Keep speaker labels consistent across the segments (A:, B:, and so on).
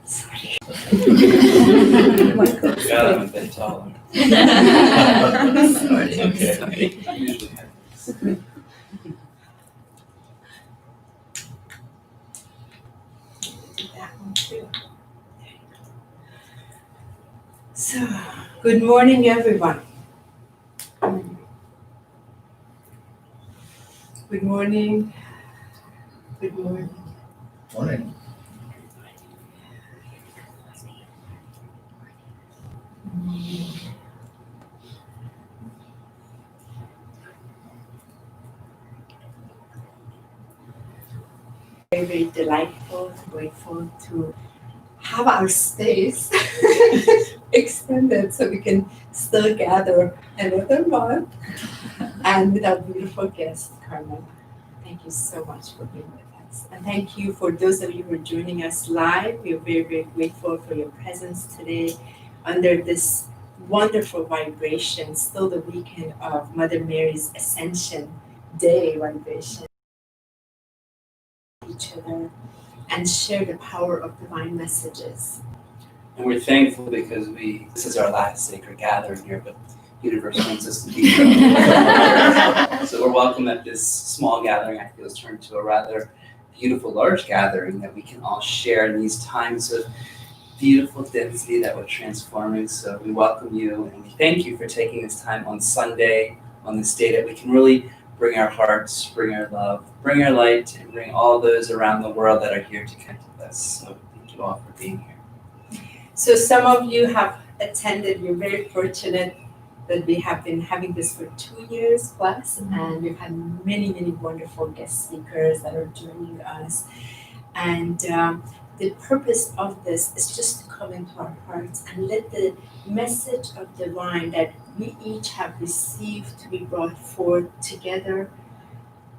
A: Sorry.
B: Yeah, I'm a bit taller.
A: Sorry.
B: Okay.
A: Sorry.
B: Usually have this.
A: That one too. There you go. So, good morning, everyone. Good morning. Good morning.
C: Morning.
A: Very, very delightful, grateful to have our stays extended so we can still gather another month. And with our beautiful guest, Carmella. Thank you so much for being with us. And thank you for those of you who are joining us live. We are very, very grateful for your presence today under this wonderful vibration, still the weekend of Mother Mary's Ascension Day vibration. Each other and share the power of divine messages.
B: And we're thankful because this is our last sacred gathering here, but the universe wants us to be here. So we're welcome at this small gathering. I feel has turned to a rather beautiful, large gathering that we can all share in these times of beautiful density that we're transforming. So we welcome you and we thank you for taking this time on Sunday, on this day that we can really bring our hearts, bring our love, bring our light, and bring all those around the world that are here to connect with us. So thank you all for being here.
A: So some of you have attended, you're very fortunate that we have been having this for 2 years plus, and we've had many, many wonderful guest speakers that are joining us. And the purpose of this is just to come into our hearts and let the message of divine that we each have received to be brought forth together.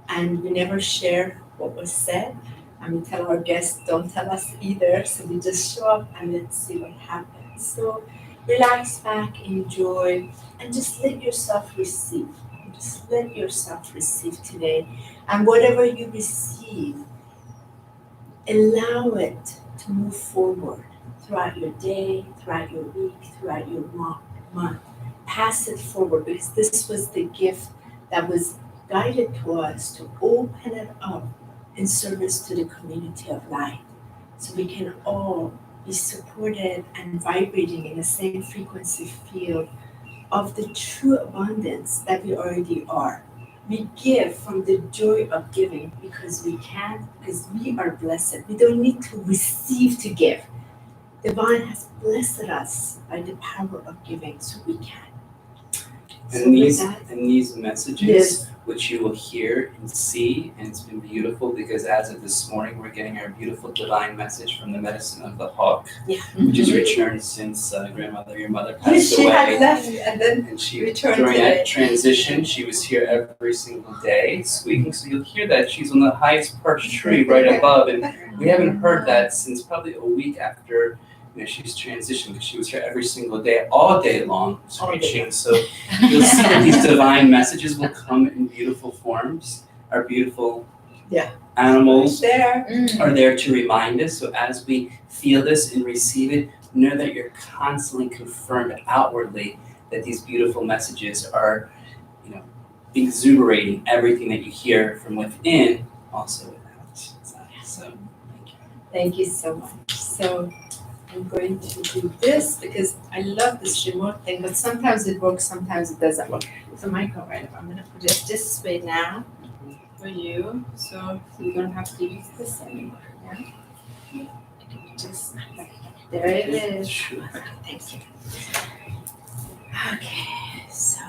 A: And we never share what was said. And we tell our guests, don't tell us either. So we just show up and let's see what happens. So relax back, enjoy, and just let yourself receive. Just let yourself receive today. And whatever you receive, allow it to move forward throughout your day, throughout your week, throughout your month. Pass it forward because this was the gift that was guided to us to open it up in service to the community of light. So we can all be supported and vibrating in the same frequency field of the true abundance that we already are. We give from the joy of giving because we can, because we are blessed. We don't need to receive to give. Divine has blessed us by the power of giving, so we can.
B: And these messages, which you will hear and see, and it's been beautiful because as of this morning, we're getting our beautiful divine message from the medicine of the hawk, which has returned since grandmother, your mother passed
A: she
B: away.
A: had left and
B: she
A: returned
B: during
A: today.
B: that transition, she was here every single day squeaking. So you'll hear that she's on the highest perched tree right above, and we haven't heard that since probably a week after. She's transitioned because she was here every single day, all day long, screeching. So you'll see that these divine messages will come in beautiful forms. Our beautiful animals are there to remind us. So as we feel this and receive it, know that you're constantly confirmed outwardly that these beautiful messages are, exuberating everything that you hear from within, also without. So thank you.
A: Thank you so much. So I'm going to do this because I love this remote thing, but sometimes it works, sometimes it doesn't work. So Michael, right, I'm gonna put it this way now for you, so you don't have to use this anymore. Yeah? Just there it is. Thank you. Okay, so.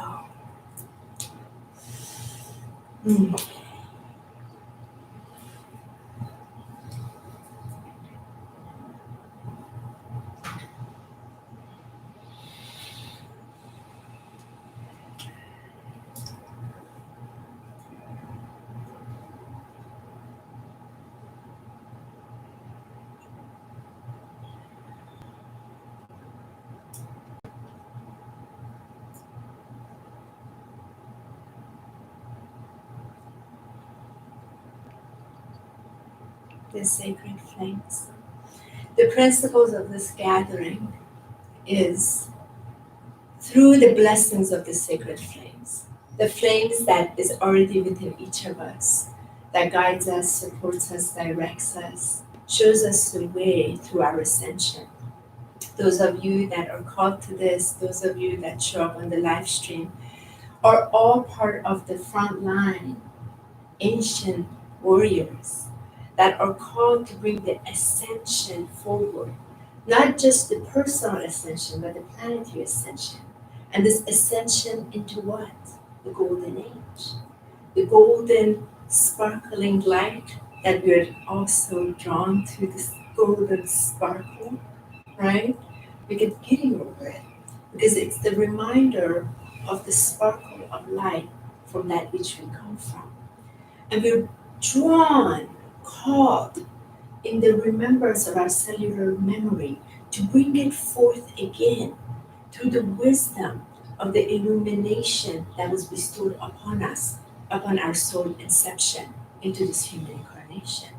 A: The sacred flames. The principles of this gathering is through the blessings of the sacred flames, the flames that is already within each of us, that guides us, supports us, directs us, shows us the way through our ascension. Those of you that are called to this, those of you that show up on the live stream, are all part of the front line, ancient warriors that are called to bring the ascension forward. Not just the personal ascension, but the planetary ascension. And this ascension into what? The golden age. The golden sparkling light that we're also drawn to, this golden sparkle, right? We get giddy over it because it's the reminder of the sparkle of light from that which we come from. And we're drawn, called in the remembrance of our cellular memory to bring it forth again through the wisdom of the illumination that was bestowed upon us, upon our soul inception into this human incarnation.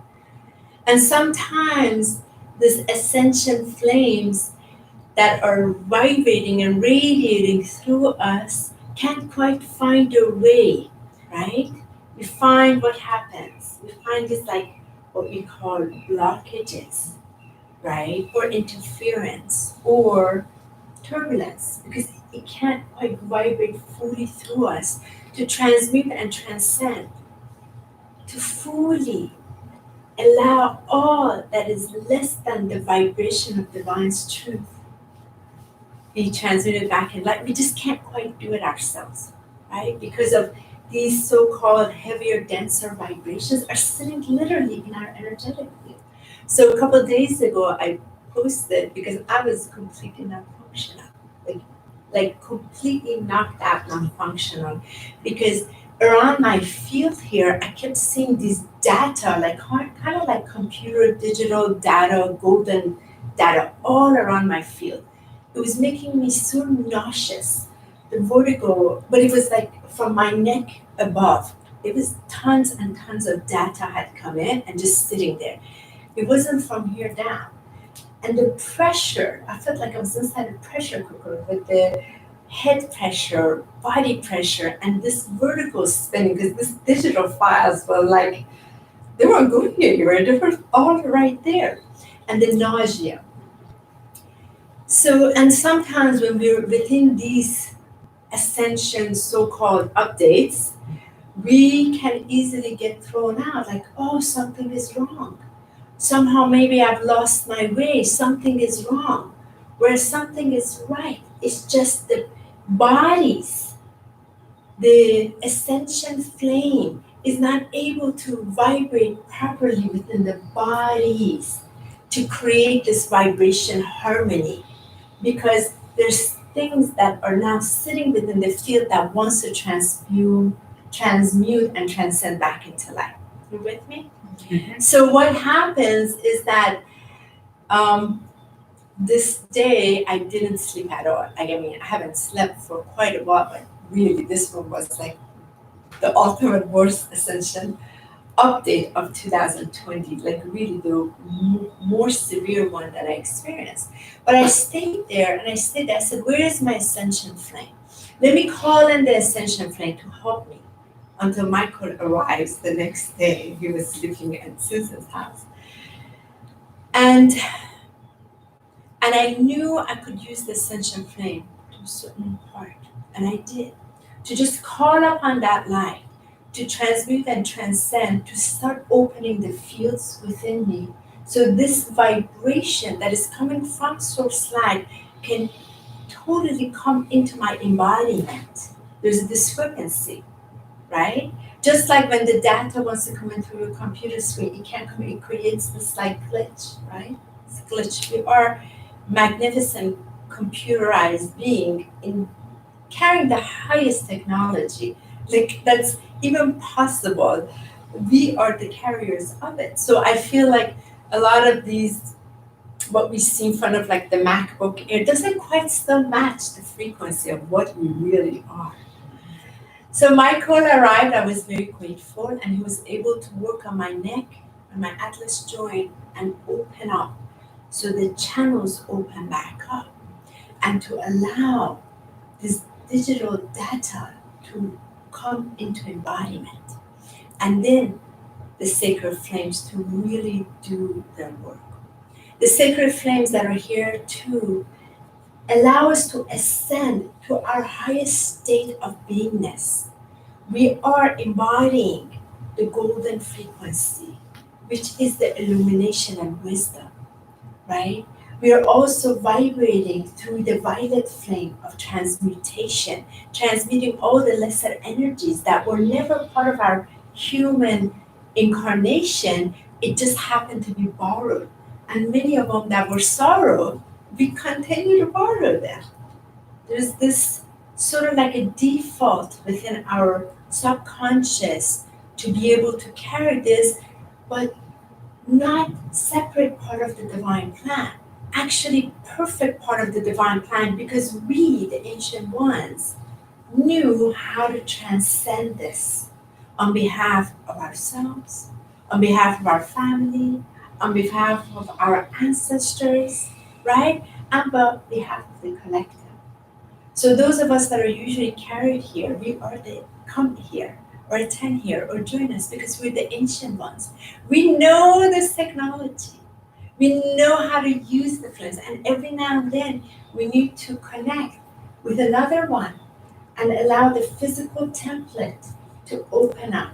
A: And sometimes this ascension flames that are vibrating and radiating through us can't quite find their way, right? We find what happens. We find this like what we call blockages, right? Or interference or turbulence, because it can't quite vibrate fully through us to transmute and transcend, to fully allow all that is less than the vibration of divine's truth be transmuted back in light. We just can't quite do it ourselves, right? Because of these so-called heavier, denser vibrations are sitting literally in our energetic field. So a couple of days ago, I posted because I was completely not functional, like completely knocked out, not functional, because around my field here, I kept seeing these data, like kind of like computer digital data, golden data, all around my field. It was making me so nauseous, the vertigo, but it was like from my neck above. It was tons and tons of data had come in and just sitting there. It wasn't from here down. And the pressure, I felt like I was inside a pressure cooker with the head pressure, body pressure, and this vertigo spinning, because these digital files were like, they weren't going anywhere, they were all right there. And the nausea. So, and sometimes when we're within these ascension so-called updates, we can easily get thrown out like, oh, something is wrong. Somehow maybe I've lost my way, something is wrong. Where something is right, it's just the bodies, the ascension flame is not able to vibrate properly within the bodies to create this vibration harmony. Because there's things that are now sitting within the field that wants to transmute and transcend back into light. You with me? Mm-hmm. So what happens is that this day I didn't sleep at all. I mean, I haven't slept for quite a while, but really this one was like the ultimate worst ascension update of 2020, like really the more severe one that I experienced. But I stayed there and I said, where is my ascension flame? Let me call in the ascension flame to help me until Michael arrives the next day. He was sleeping at Susan's house. And I knew I could use the ascension flame to a certain part. And I did. To just call upon that light, to transmute and transcend, to start opening the fields within me. So this vibration that is coming from source light can totally come into my embodiment. There's a discrepancy, right? Just like when the data wants to come in through your computer screen, it can't come in, it creates this like glitch, right? It's a glitch. We are magnificent computerized being in carrying the highest technology. Like that's even possible. We are the carriers of it. So I feel like a lot of these, what we see in front of like the MacBook Air doesn't quite still match the frequency of what we really are. So Michael arrived, I was very grateful, and he was able to work on my neck, on my atlas joint, and open up so the channels open back up, and to allow this digital data to come into embodiment. And then the sacred flames to really do their work. The sacred flames that are here to allow us to ascend to our highest state of beingness. We are embodying the golden frequency, which is the illumination and wisdom, right? We are also vibrating through the violet flame of transmutation, transmuting all the lesser energies that were never part of our human incarnation. It just happened to be borrowed. And many of them that were sorrow, we continue to borrow them. There's this sort of like a default within our subconscious to be able to carry this, but not separate part of the divine plan. Actually, perfect part of the divine plan, because we, the ancient ones, knew how to transcend this on behalf of ourselves, on behalf of our family, on behalf of our ancestors, right? And on behalf of the collective. So those of us that are usually carried here, we are the come here, or attend here, or join us, because we're the ancient ones. We know this technology. We know how to use the flames, and every now and then we need to connect with another one and allow the physical template to open up,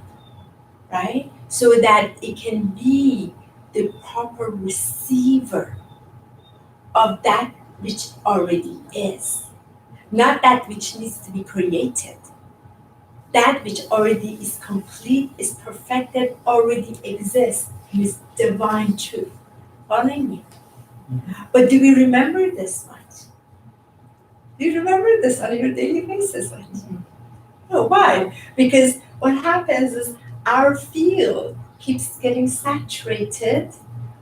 A: right? So that it can be the proper receiver of that which already is, not that which needs to be created. That which already is complete, is perfected, already exists, is divine truth. Following me? But do we remember this much? Do you remember this on your daily basis? No, why? Because what happens is our field keeps getting saturated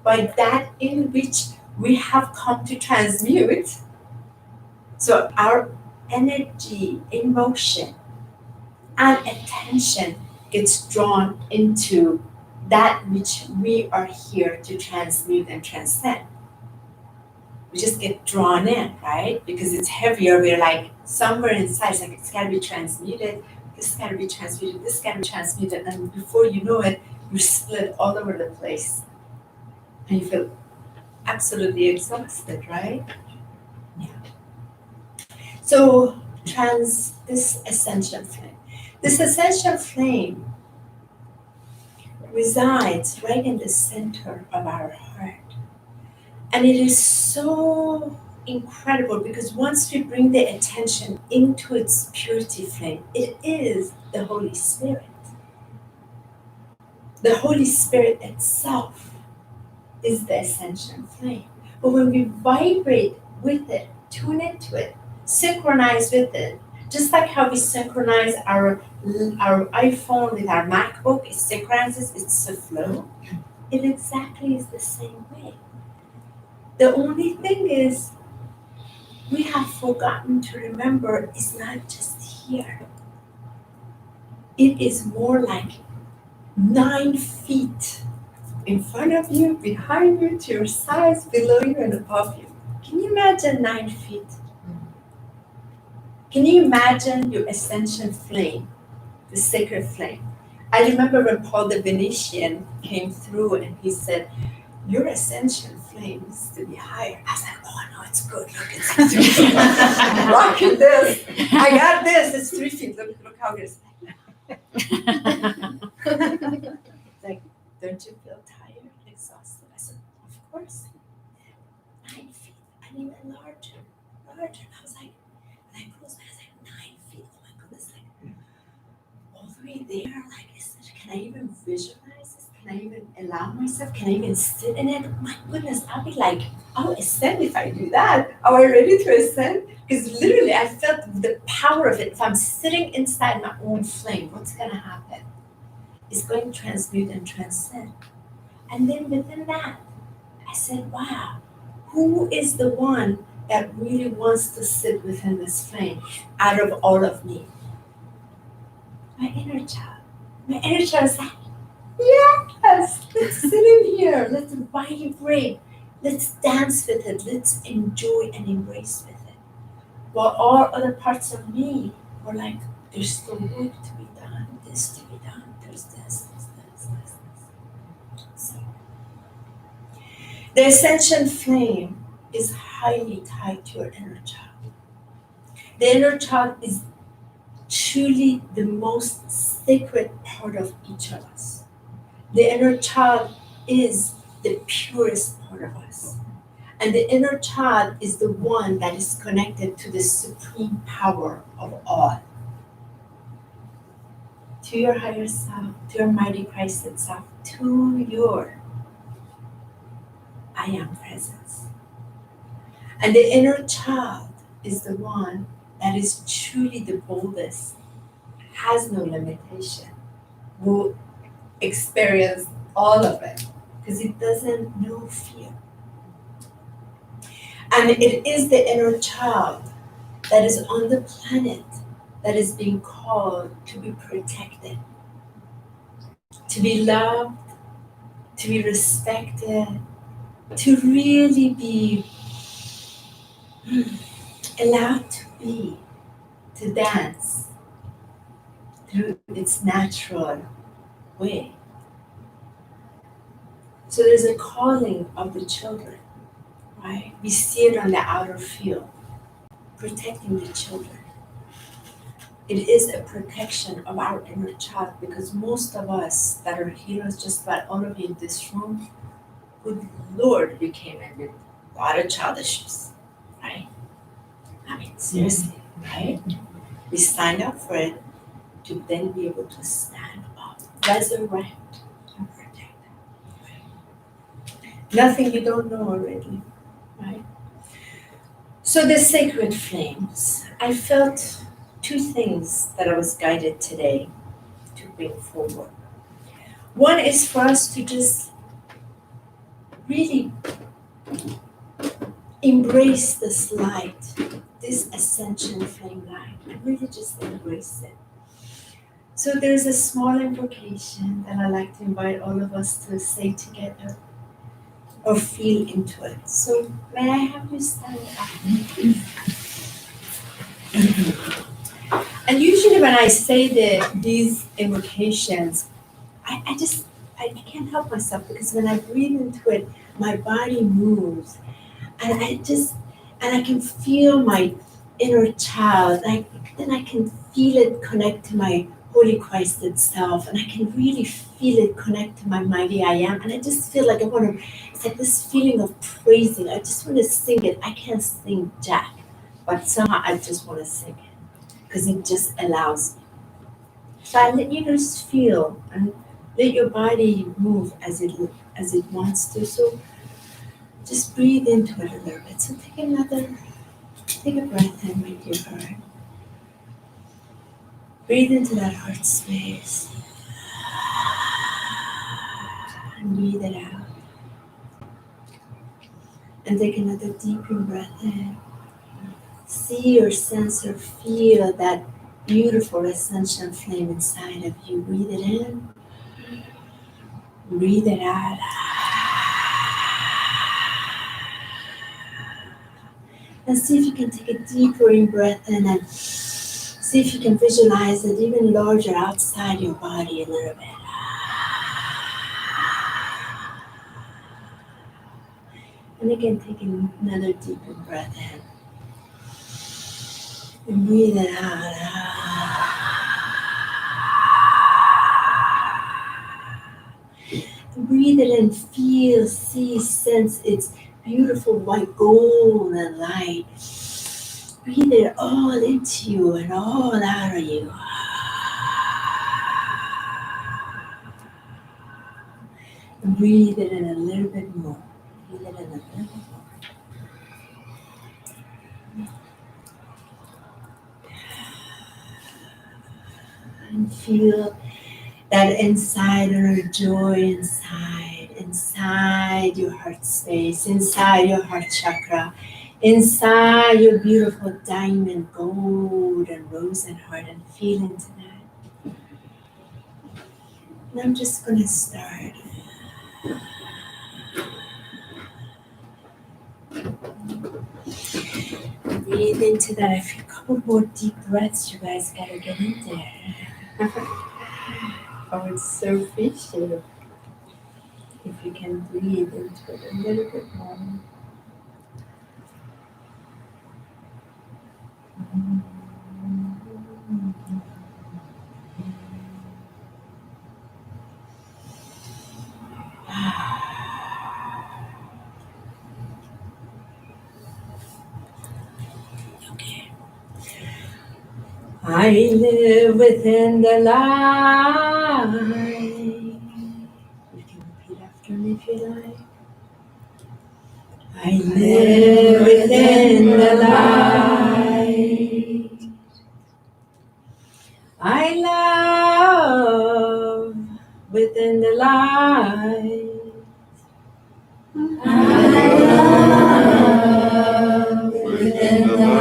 A: by that in which we have come to transmute. So our energy, emotion, and attention gets drawn into that which we are here to transmute and transcend. We just get drawn in, right? Because it's heavier. We're like somewhere inside, it's like it's gotta be transmuted, this gotta be transmuted, this gotta be transmuted, and before you know it, you're split all over the place. And you feel absolutely exhausted, right? Yeah. So this ascension flame. This ascension flame resides right in the center of our heart. And it is so incredible because once we bring the attention into its purity flame, it is the Holy Spirit. The Holy Spirit itself is the ascension flame. But when we vibrate with it, tune into it, synchronize with it, just like how we synchronize our iPhone with our MacBook, it synchronizes, it's a flow. It exactly is the same way. The only thing is, we have forgotten to remember it's not just here. It is more like 9 feet in front of you, behind you, to your sides, below you, and above you. Can you imagine 9 feet? Can you imagine your ascension flame, the sacred flame? I remember when Paul the Venetian came through and he said, your ascension flame needs to be higher. I was like, oh no, it's good. Look, it's 3 feet. I'm rocking this. I got this. It's 3 feet. Look how good it's like, don't you feel tired and exhausted? I said, of course. 9 feet and even larger. I was like, and I closed my eyes, like 9 feet. Oh my goodness, like all the way there. Like, can I even visualize this? Can I even allow myself? Can I even sit in it? My goodness, I'll be like, I'll ascend if I do that. Am I ready to ascend? Because literally, I felt the power of it. If I'm sitting inside my own flame, what's going to happen? It's going to transmute and transcend. And then within that, I said, wow, who is the one that really wants to sit within this flame out of all of me? My inner child. My inner child is like, yes, let's sit in here. Let's vibrate. Let's dance with it. Let's enjoy and embrace with it. While all other parts of me were like, there's still work to be done, this to be done, there's this. So, the ascension flame is highly tied to your inner child. The inner child is truly the most sacred part of each of us. The inner child is the purest part of us. And the inner child is the one that is connected to the supreme power of all. To your higher self, to your mighty Christ itself, to your I am presence. And the inner child is the one that is truly the boldest, has no limitation, will experience all of it because it doesn't know fear. And it is the inner child that is on the planet that is being called to be protected, to be loved, to be respected, to really be allowed to be, to dance through its natural way. So there's a calling of the children, right? We see it on the outer field, protecting the children. It is a protection of our inner child because most of us that are healers, just about all of you in this room, good Lord, we came in with a lot of child issues, right? I mean, seriously, right? We signed up for it to then be able to stand up, resurrect, and protect. Nothing you don't know already, right? So the sacred flames, I felt two things that I was guided today to bring forward. One is for us to just really embrace this light, this ascension flame light, and really just embrace it. So there's a small invocation that I like to invite all of us to say together or feel into it. So may I have you stand up? And usually when I say these invocations, I can't help myself because when I breathe into it, my body moves. And I can feel my inner child. Then I can feel it connect to my Holy Christ itself. And I can really feel it connect to my mighty I am. And I just feel like it's like this feeling of praising. I just want to sing it. I can't sing Jack, but somehow I just want to sing it because it just allows me. So I let you just feel and let your body move as it wants to. So just breathe into it a little bit. So take a breath in with your heart. Breathe into that heart space. And breathe it out. And take another deep breath in. See or sense or feel that beautiful ascension flame inside of you. Breathe it in. Breathe it out. And see if you can take a deeper in-breath in and see if you can visualize it even larger outside your body a little bit. And again, take another deeper breath in. And breathe it out. And breathe it in, feel, see, sense its beautiful white golden light. Breathe it all into you and all out of you. And breathe it in a little bit more. Breathe it in a little bit more. And feel that inside inner joy inside your heart space, inside your heart chakra, inside your beautiful diamond, gold, and rose and heart, and feel into that. And I'm just going to start. breathe into that. I feel a couple more deep breaths. You guys gotta get in there. I would so appreciate it if you can breathe into it a little bit more. Okay. I live within the light. You can repeat after me if you like. I live within the light. I love within the light. I love within the light.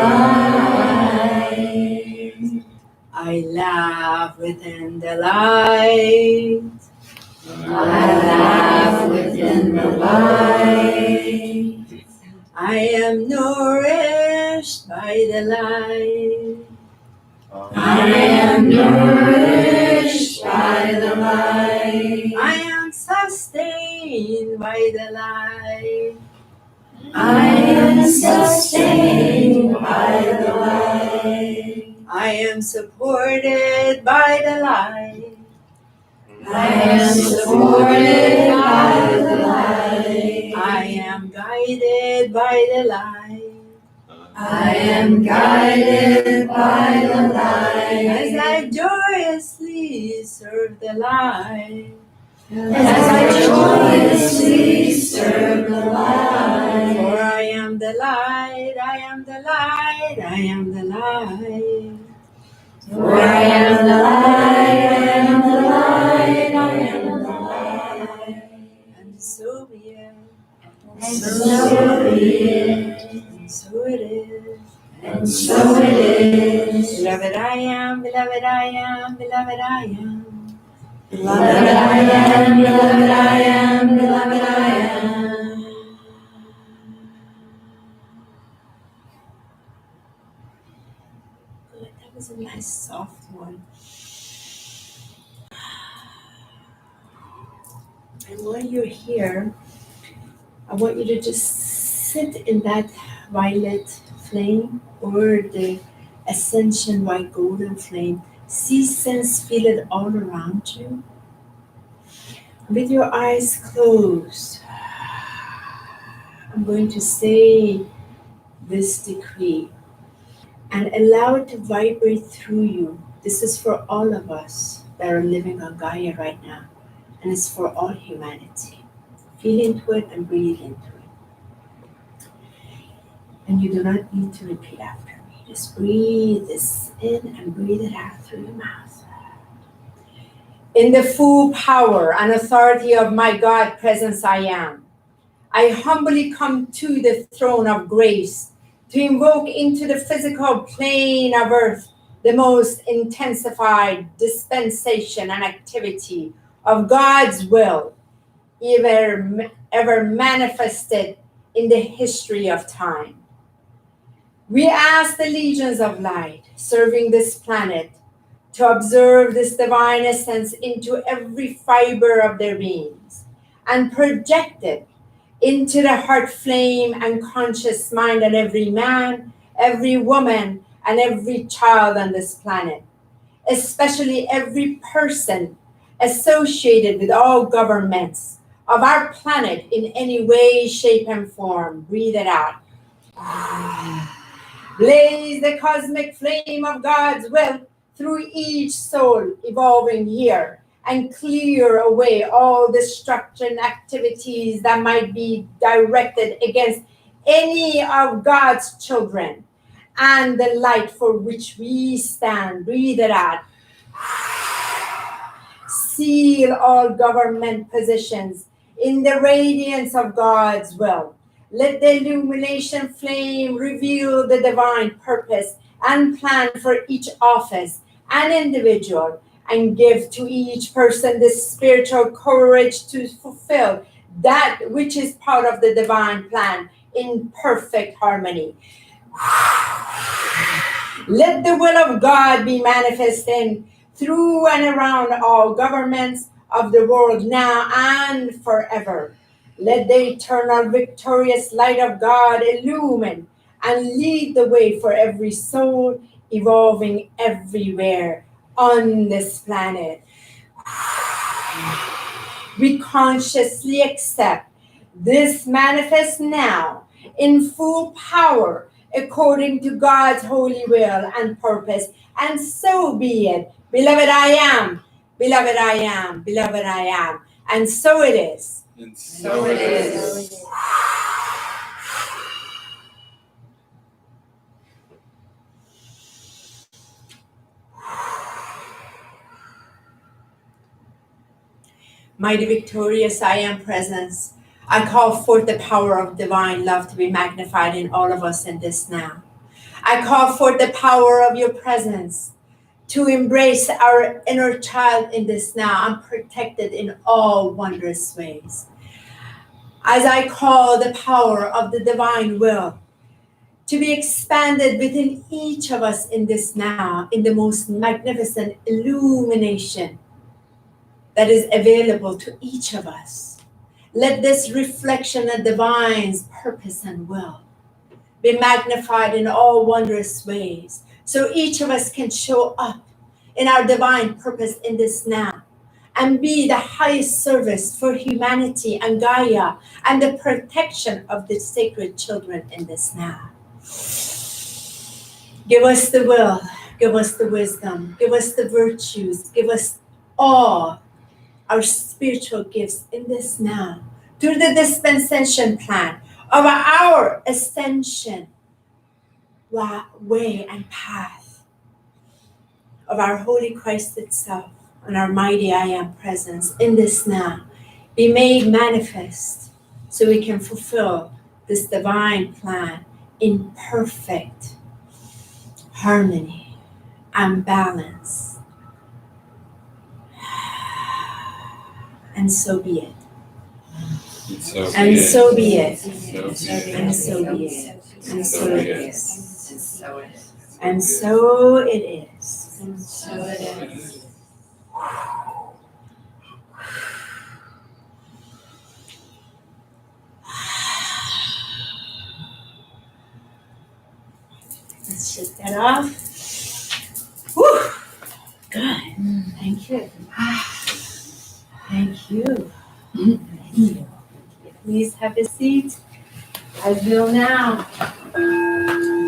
A: I laugh within the light. I laugh within the light. I am nourished by the light. I am nourished by the light. I am sustained by the light. I am sustained by the light. I am supported by the light. I am supported by the light. I am guided by the light. I am guided by the light. As I joyously serve the light. As I joyously serve the light. For I am the light, I am the light, I am the light. For I am the light, I am the light, I am the light. And so be it. And so be it. And so it is. And so it is. Beloved I am, beloved I am, beloved I am. Beloved I am, beloved I am, beloved I am. Good, that was a nice soft one. And while you're here, I want you to just sit in that violet flame or the Ascension white golden flame. See, sense, feel it all around you. With your eyes closed, I'm going to say this decree and allow it to vibrate through you. This is for all of us that are living on Gaia right now, and it's for all humanity. Feel into it and breathe into it. And you do not need to repeat after me. Just breathe this in and breathe it out through your mouth. In the full power and authority of my God presence I am, I humbly come to the throne of grace to invoke into the physical plane of earth the most intensified dispensation and activity of God's will ever manifested in the history of time. We ask the legions of light serving this planet to observe this divine essence into every fiber of their beings and project it into the heart flame and conscious mind of every man, every woman, and every child on this planet, especially every person associated with all governments of our planet in any way, shape, and form. Breathe it out. Blaze the cosmic flame of God's will through each soul evolving here and clear away all destruction activities that might be directed against any of God's children and the light for which we stand. Breathe it out. Seal all government positions in the radiance of God's will. Let the illumination flame reveal the divine purpose and plan for each office and individual, and give to each person the spiritual courage to fulfill that which is part of the divine plan in perfect harmony. Let the will of God be manifested through and around all governments of the world now and forever. Let the eternal victorious light of God illumine and lead the way for every soul evolving everywhere on this planet. We consciously accept this manifest now in full power according to God's holy will and purpose, and so be it. Beloved, I am. Beloved, I am. Beloved, I am. And so it is.
C: And so it is.
A: Mighty victorious I am presence. I call forth the power of divine love to be magnified in all of us in this now. I call forth the power of your presence to embrace our inner child in this now. I'm protected in all wondrous ways. As I call the power of the divine will to be expanded within each of us in this now, in the most magnificent illumination that is available to each of us. Let this reflection of divine's purpose and will be magnified in all wondrous ways, so each of us can show up in our divine purpose in this now and be the highest service for humanity and Gaia and the protection of the sacred children in this now. Give us the will, give us the wisdom, give us the virtues, give us all our spiritual gifts in this now through the dispensation plan of our ascension way and path of our Holy Christ itself and our mighty I am presence in this now be made manifest so we can fulfill this divine plan in perfect harmony and balance. And so be it. And so be it. And so be it. And so it is. And so it is. And so it is. Let's shake that off. Whew. Good. Thank you. Thank you. Thank you. Please have a seat. I will now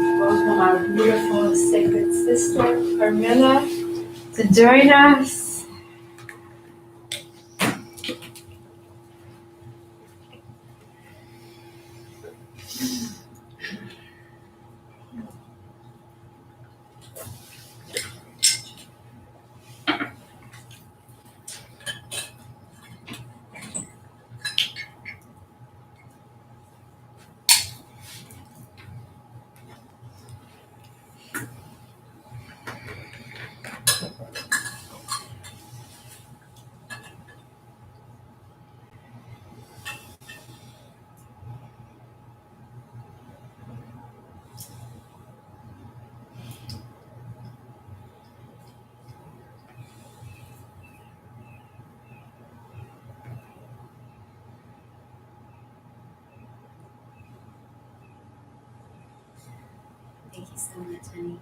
A: welcome our beautiful sacred sister, Carmella, to join us.
D: Thank you so much, honey.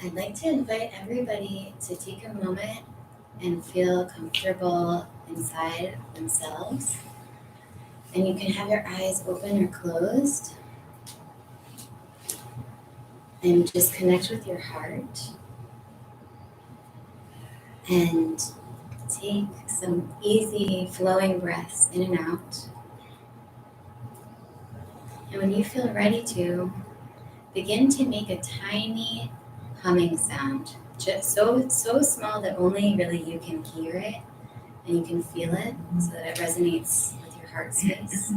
D: I'd like to invite everybody to take a moment and feel comfortable inside themselves. And you can have your eyes open or closed. And just connect with your heart. And take some easy flowing breaths in and out. And when you feel ready to, begin to make a tiny humming sound. Just so small that only really you can hear it and you can feel it so that it resonates with your heart space.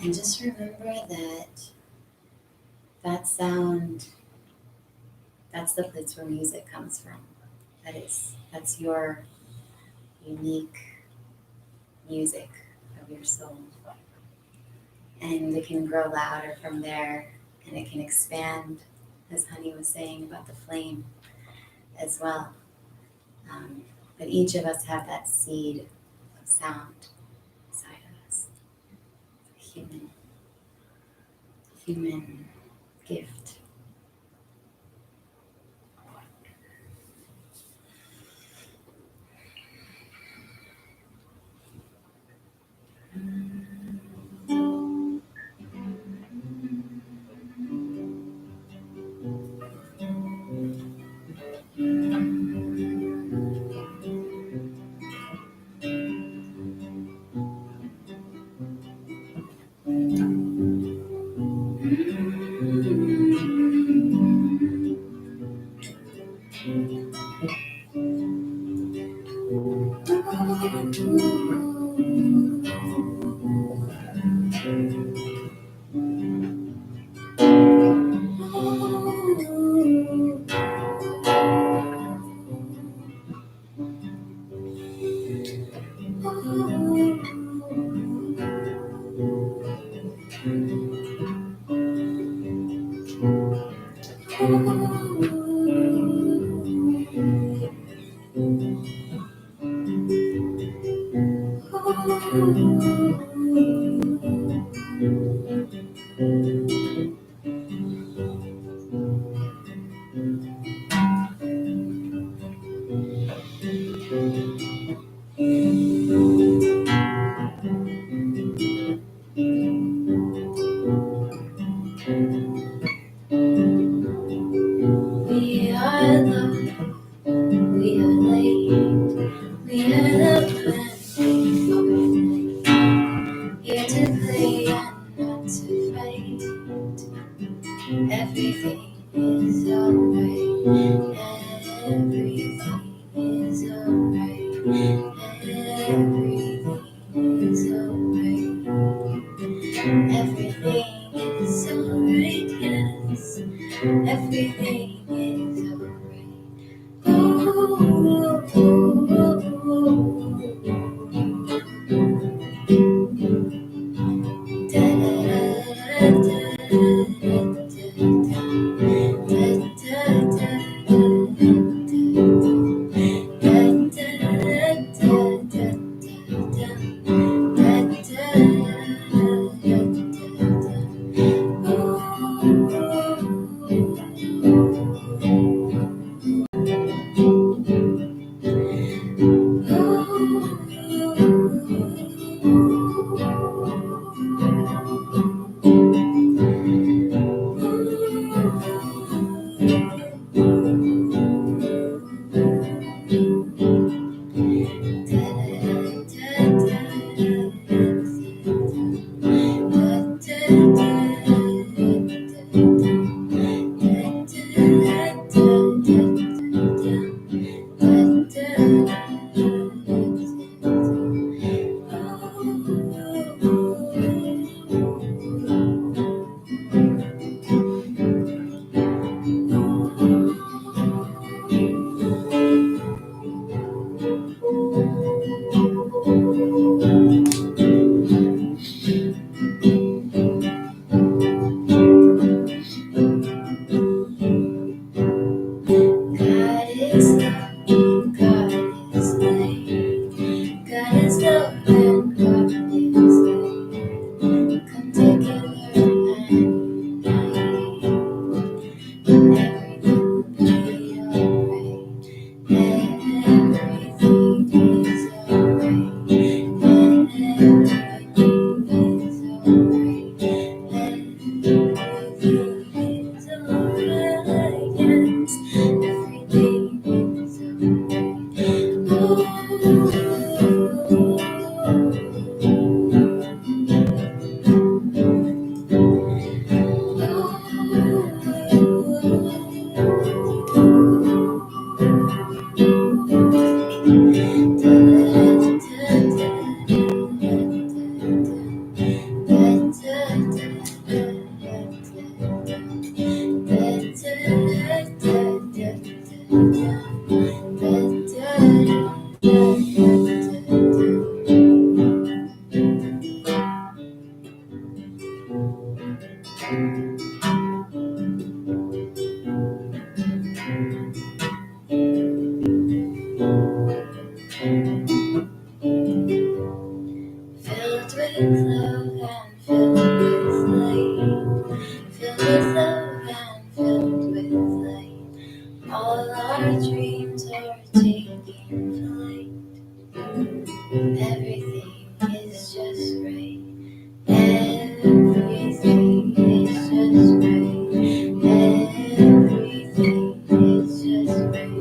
D: And just remember that sound, that's the place where music comes from. That's your unique music of your soul. And it can grow louder from there, and it can expand, as Honey was saying about the flame as well. But each of us have that seed of sound inside of us. Human gift. We are love, we are light, we are the planet, here to play and not to fight. Everything is alright, everything is alright, everything is alright, everything is alright, yes, everything is alright. Oh, oh, oh, Filled with love and filled with light. Filled with love and filled with light. All our dreams are taking flight. Everything is just right. Everything is just right. Everything is just right.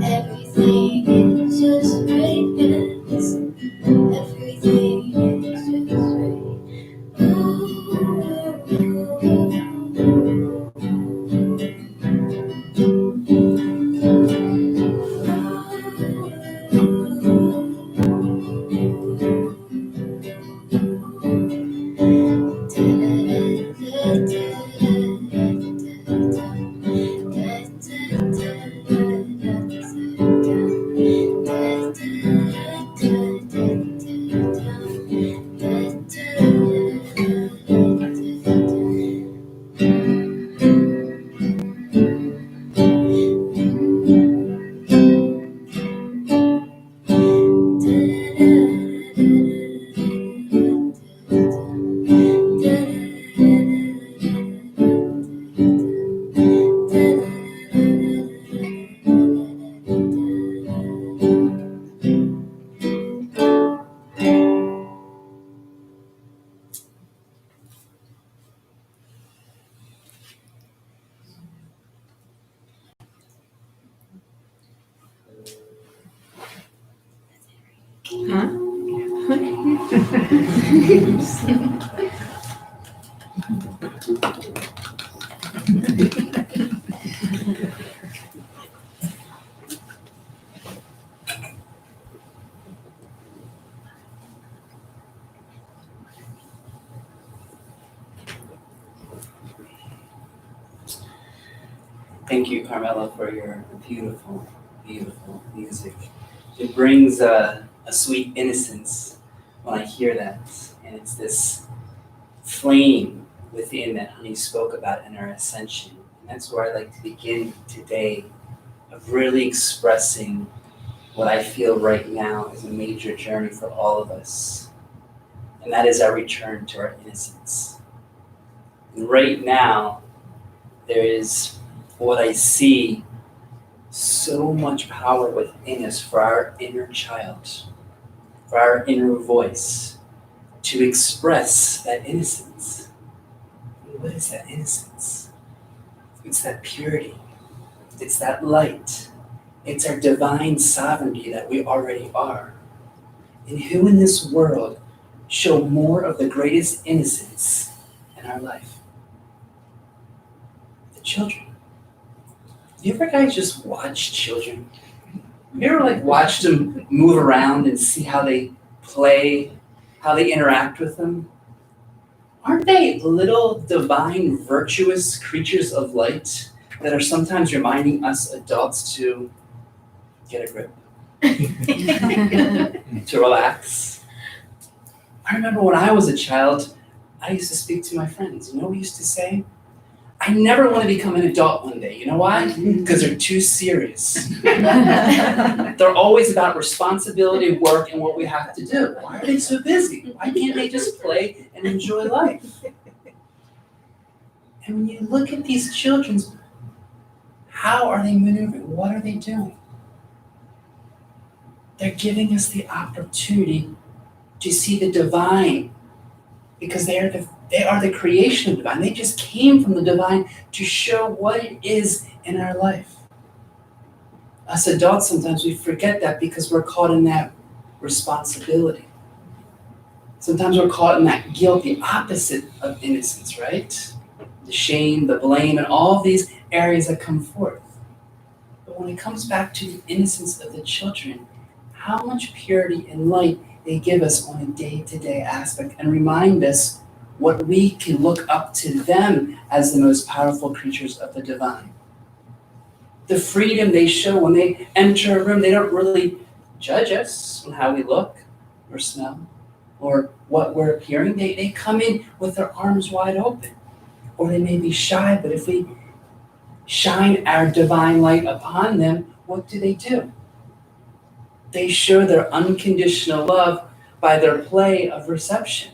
D: Everything is just right. Yes. Everything is just right.
B: Thank you, Carmella, for your beautiful, beautiful music. It brings a sweet innocence when I hear that. And it's this flame within that Honey spoke about in our Ascension. And that's where I like to begin today, of really expressing what I feel right now is a major journey for all of us. And that is our return to our innocence. And right now, there is what I see so much power within us for our inner child, for our inner voice, to express that innocence. And what is that innocence? It's that purity. It's that light. It's our divine sovereignty that we already are. And who in this world show more of the greatest innocence in our life? The children. You ever guys just watch children? You ever watch them move around and see how they play, how they interact with them? Aren't they little divine virtuous creatures of light that are sometimes reminding us adults to get a grip, to relax? I remember when I was a child, I used to speak to my friends. You know what we used to say? I never want to become an adult one day. You know why? Because they're too serious. They're always about responsibility, work, and what we have to do. Why are they so busy? Why can't they just play and enjoy life? And when you look at these children, how are they maneuvering? What are they doing? They're giving us the opportunity to see the divine, because they are the creation of the divine. They just came from the divine to show what it is in our life. Us adults, sometimes we forget that because we're caught in that responsibility. Sometimes we're caught in that guilt, the opposite of innocence, right? The shame, the blame, and all these areas that come forth. But when it comes back to the innocence of the children, how much purity and light they give us on a day-to-day aspect and remind us what we can look up to them as the most powerful creatures of the divine. The freedom they show when they enter a room. They don't really judge us on how we look or smell or what we're appearing. They come in with their arms wide open. Or they may be shy, but if we shine our divine light upon them, what do? They show their unconditional love by their play of reception.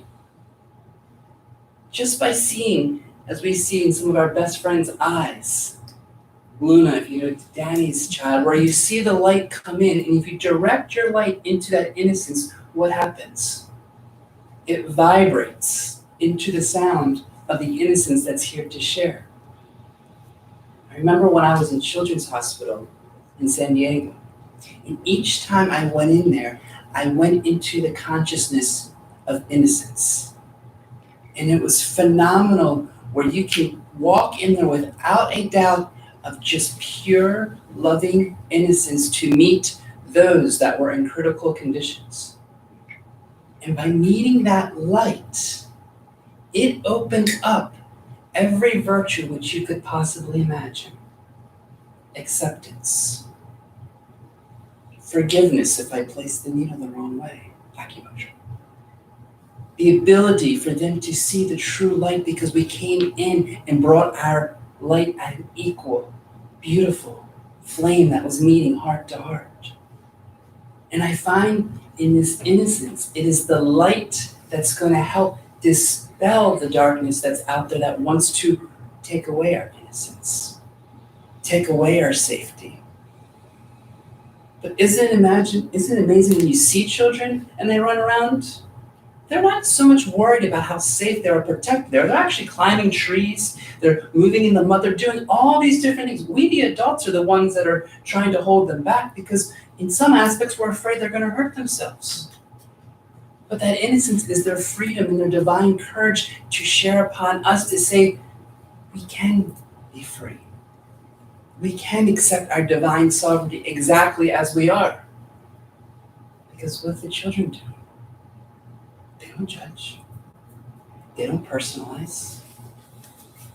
B: Just by seeing, as we see in some of our best friends' eyes, Luna, if you know Danny's child, where you see the light come in, and if you direct your light into that innocence, what happens? It vibrates into the sound of the innocence that's here to share. I remember when I was in Children's Hospital in San Diego, and each time I went in there, I went into the consciousness of innocence. And it was phenomenal where you can walk in there without a doubt of just pure, loving innocence to meet those that were in critical conditions. And by meeting that light, it opened up every virtue which you could possibly imagine. Acceptance. Forgiveness if I placed the needle the wrong way. Acupuncture. The ability for them to see the true light because we came in and brought our light at an equal, beautiful flame that was meeting heart to heart. And I find in this innocence, it is the light that's going to help dispel the darkness that's out there that wants to take away our innocence, take away our safety. But isn't it amazing when you see children and they run around? They're not so much worried about how safe they are protected. They're actually climbing trees. They're moving in the mud. They're doing all these different things. We, the adults, are the ones that are trying to hold them back because in some aspects, we're afraid they're going to hurt themselves. But that innocence is their freedom and their divine courage to share upon us to say, we can be free. We can accept our divine sovereignty exactly as we are. Because what the children do, they don't judge. They don't personalize.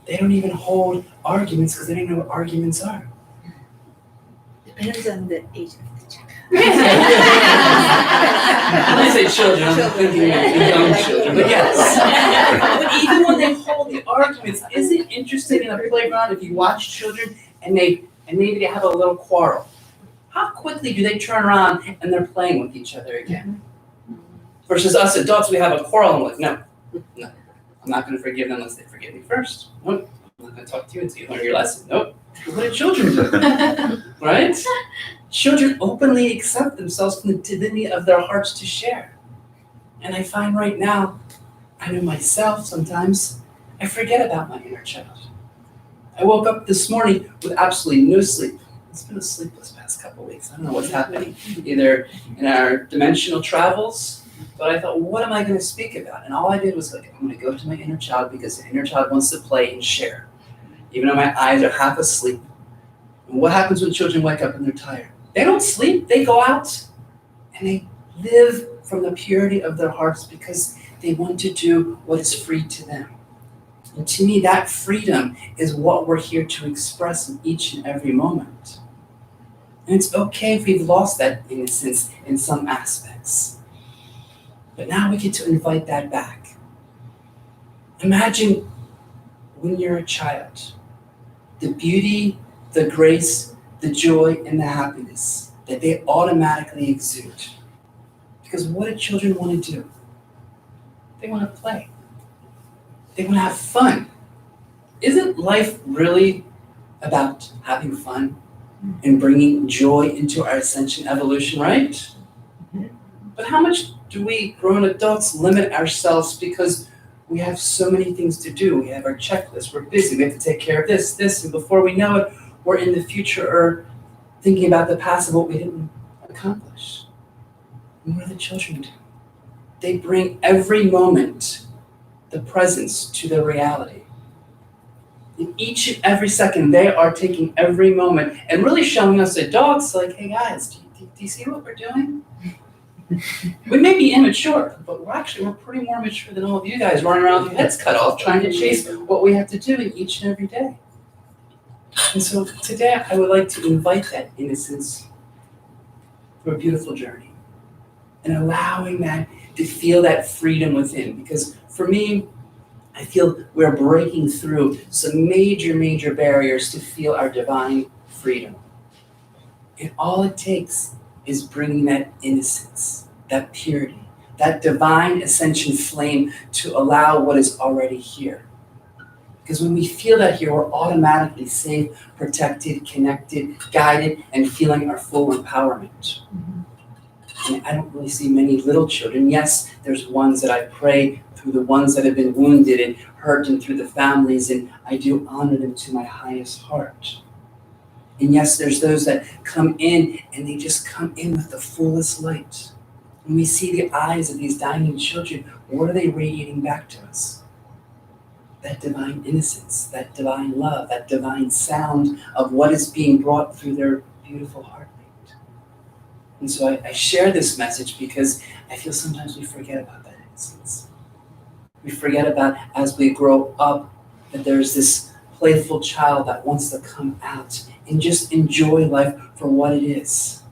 B: They don't even hold arguments because they don't know what arguments are.
C: Depends on the age of the child.
B: When I say children, I'm thinking of young children, but yes. But even when they hold the arguments, is it interesting in a playground if you watch children and maybe they have a little quarrel? How quickly do they turn around and they're playing with each other again? Versus us adults, we have a quarrel and we're like, no, I'm not going to forgive them unless they forgive me first. Nope, I'm not going to talk to you until you learn your lesson. Nope. What do children do? Right? Children openly accept themselves from the divinity of their hearts to share. And I find right now, I know myself sometimes, I forget about my inner child. I woke up this morning with absolutely no sleep. It's been a sleepless past couple of weeks. I don't know what's happening, either in our dimensional travels, but I thought, what am I going to speak about? And all I did was like, I'm going to go to my inner child because the inner child wants to play and share, even though my eyes are half asleep. And what happens when children wake up and they're tired? They don't sleep, they go out and they live from the purity of their hearts because they want to do what is free to them. And to me, that freedom is what we're here to express in each and every moment. And it's okay if we've lost that innocence in some aspects. But now we get to invite that back. Imagine when you're a child, the beauty, the grace, the joy, and the happiness that they automatically exude. Because what do children want to do? They want to play. They want to have fun. Isn't life really about having fun and bringing joy into our ascension evolution, right? Mm-hmm. But how much do we grown adults limit ourselves because we have so many things to do? We have our checklist, we're busy, we have to take care of this, and before we know it, we're in the future or thinking about the past of what we didn't accomplish. And what do the children do? They bring every moment, the presence, to their reality. In each and every second, they are taking every moment and really showing us adults like, hey guys, do you see what we're doing? We may be immature, but we're pretty more mature than all of you guys running around with your heads cut off trying to chase what we have to do in each and every day. And so today I would like to invite that innocence to a beautiful journey and allowing that to feel that freedom within. Because for me, I feel we're breaking through some major, major barriers to feel our divine freedom. And all it takes is bringing that innocence, that purity, that divine ascension flame to allow what is already here. Because when we feel that here, we're automatically safe, protected, connected, guided, and feeling our full empowerment. And I don't really see many little children. Yes, there's ones that I pray through, the ones that have been wounded and hurt, and through the families, and I do honor them to my highest heart. And yes, there's those that come in and they just come in with the fullest light. When we see the eyes of these dying children, what are they radiating back to us? That divine innocence, that divine love, that divine sound of what is being brought through their beautiful heartbeat. And so I share this message because I feel sometimes we forget about that innocence. We forget about, as we grow up, that there's this playful child that wants to come out and just enjoy life for what it is.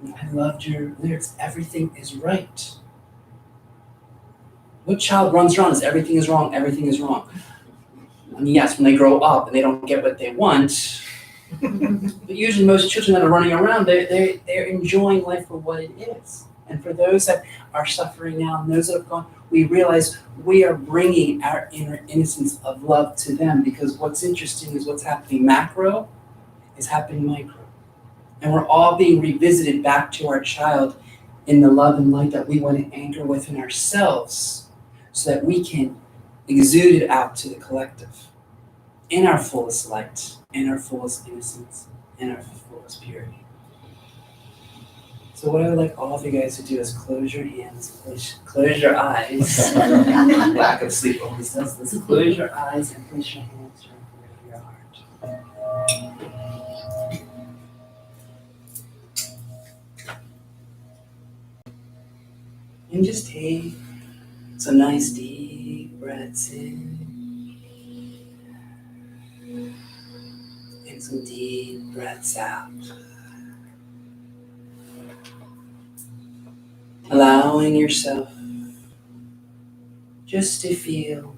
B: And I loved your lyrics. Everything is right. What child runs around as everything is wrong, everything is wrong? And yes, when they grow up and they don't get what they want, but usually most children that are running around, they're enjoying life for what it is. And for those that are suffering now and those that have gone, we realize we are bringing our inner innocence of love to them, because what's interesting is what's happening macro is happening micro. And we're all being revisited back to our child in the love and light that we want to anchor within ourselves so that we can exude it out to the collective in our fullest light, in our fullest innocence, in our fullest purity. So what I would like all of you guys to do is close your hands, close your eyes. Lack of sleep always does this. Close your eyes and place your hands right over your heart. And just take some nice deep breaths in and some deep breaths out. Allowing yourself just to feel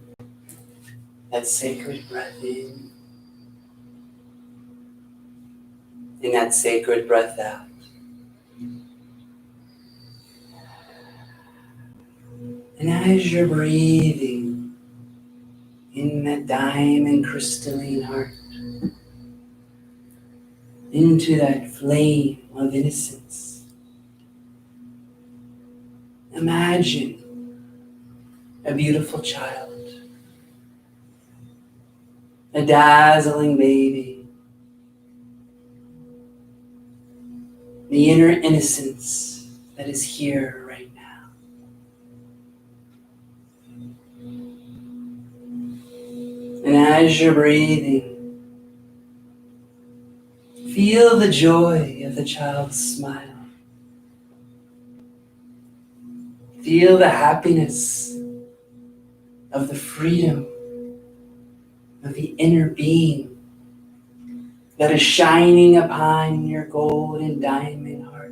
B: that sacred breath in and that sacred breath out. And as you're breathing in that diamond crystalline heart, into that flame of innocence, imagine a beautiful child, a dazzling baby, the inner innocence that is here right now. And as you're breathing, feel the joy of the child's smile. Feel the happiness of the freedom of the inner being that is shining upon your golden diamond heart.